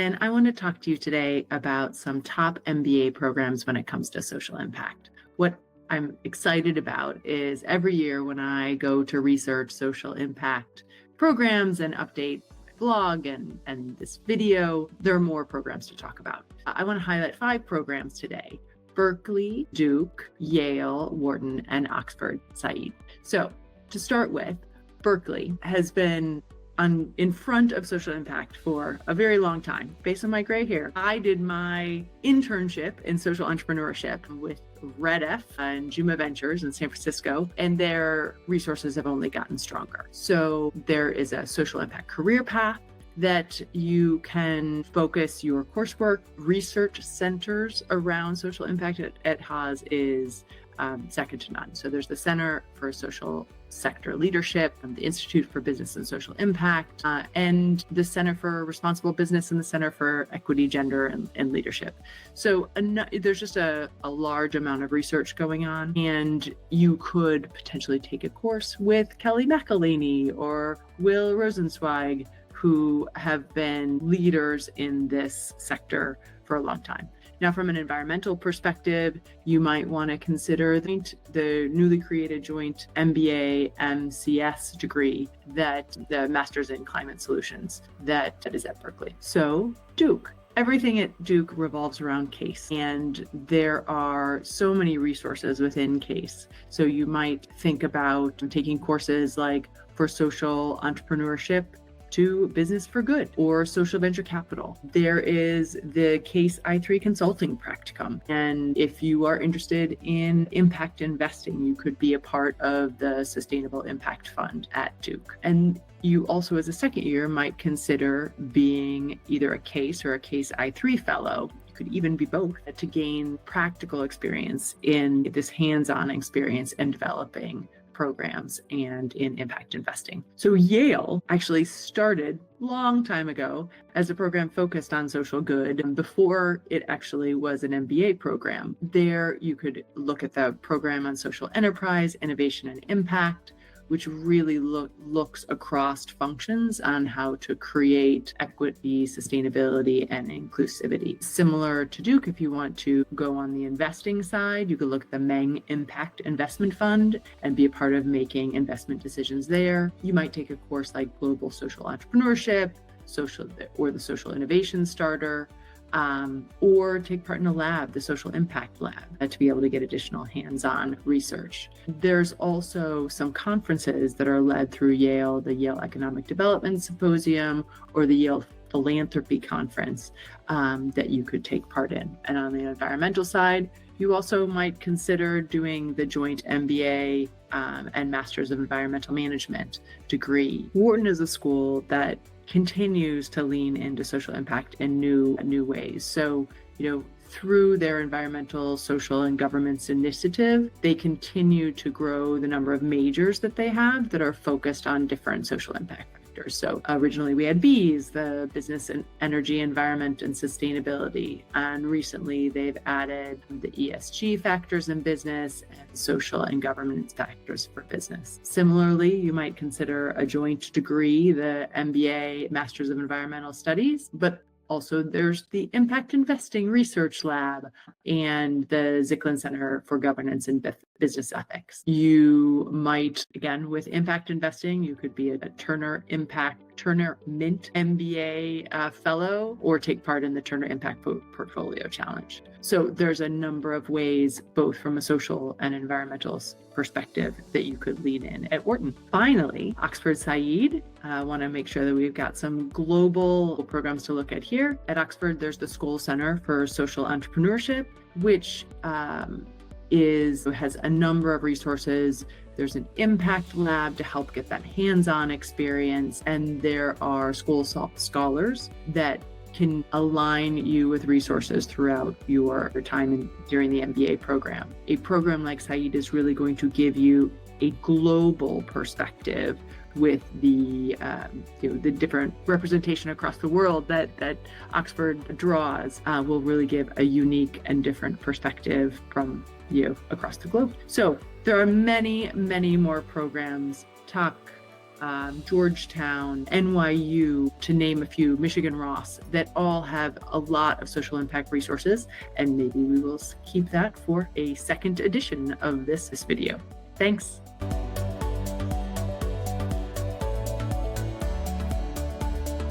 And I want to talk to you today about some top MBA programs when it comes to social impact. What I'm excited about is every year when I go to research social impact programs and update my blog and this video, there are more programs to talk about. I want to highlight 5 programs today: Berkeley, Duke, Yale, Wharton, and Oxford Saïd. So to start with, Berkeley has been in front of social impact for a very long time. Based on my gray hair, I did my internship in social entrepreneurship with RedF and Juma Ventures in San Francisco, and their resources have only gotten stronger. So there is a social impact career path that you can focus your coursework. Research centers around social impact at Haas is second to none. So there's the Center for Social Sector Leadership, the Institute for Business and Social Impact, and the Center for Responsible Business and the Center for Equity, Gender, and Leadership. So there's just a large amount of research going on, and you could potentially take a course with Kelly McElhaney or Will Rosenzweig, who have been leaders in this sector for a long time. Now, from an environmental perspective, you might want to consider the newly created joint MBA MCS degree, that the Master's in Climate Solutions that is at Berkeley. So Duke. Everything at Duke revolves around CASE, and there are so many resources within CASE. So you might think about taking courses like for social entrepreneurship to business for good or social venture capital. There is the CASE I3 consulting practicum. And if you are interested in impact investing, you could be a part of the Sustainable Impact Fund at Duke. And you also, as a second year, might consider being either a CASE or a CASE I3 fellow. You could even be both, to gain practical experience in this hands-on experience and developing programs and in impact investing. So Yale actually started a long time ago as a program focused on social good before it actually was an MBA program. There you could look at the program on social enterprise, innovation, and impact, which really looks across functions on how to create equity, sustainability, and inclusivity. Similar to Duke, if you want to go on the investing side, you could look at the Meng Impact Investment Fund and be a part of making investment decisions there. You might take a course like Global Social Entrepreneurship, or the Social Innovation Starter, or take part in a lab, the Social Impact Lab, to be able to get additional hands-on research. There's also some conferences that are led through Yale, the Yale Economic Development Symposium or the Yale Philanthropy Conference, that you could take part in. And on the environmental side, you also might consider doing the joint MBA and Masters of Environmental Management degree. Wharton is a school that continues to lean into social impact in new ways. So, through their environmental, social, and governance initiative, they continue to grow the number of majors that they have that are focused on different social impact factors. So originally we had Bs, the business and energy, environment, and sustainability. And recently they've added the ESG factors in business and social and governance factors for business. Similarly, you might consider a joint degree, the MBA, Masters of Environmental Studies, but also there's the Impact Investing Research Lab and the Zicklin Center for Governance and Business Ethics. You might, again, with impact investing, you could be a Turner Mint MBA fellow or take part in the Turner Impact Portfolio Challenge. So there's a number of ways, both from a social and environmental perspective, that you could lean in at Wharton. Finally, Oxford Saïd. I want to make sure that we've got some global programs to look at here. At Oxford, there's the Scholl Center for Social Entrepreneurship, which has a number of resources. There's an impact lab to help get that hands-on experience, and there are school scholars that can align you with resources throughout your time during the MBA program. A program like Saïd is really going to give you a global perspective with the different representation across the world that Oxford draws, will really give a unique and different perspective from you across the globe. So there are many, many more programs. Talk Georgetown, NYU, to name a few, Michigan Ross, that all have a lot of social impact resources. And maybe we will keep that for a second edition of this video. Thanks.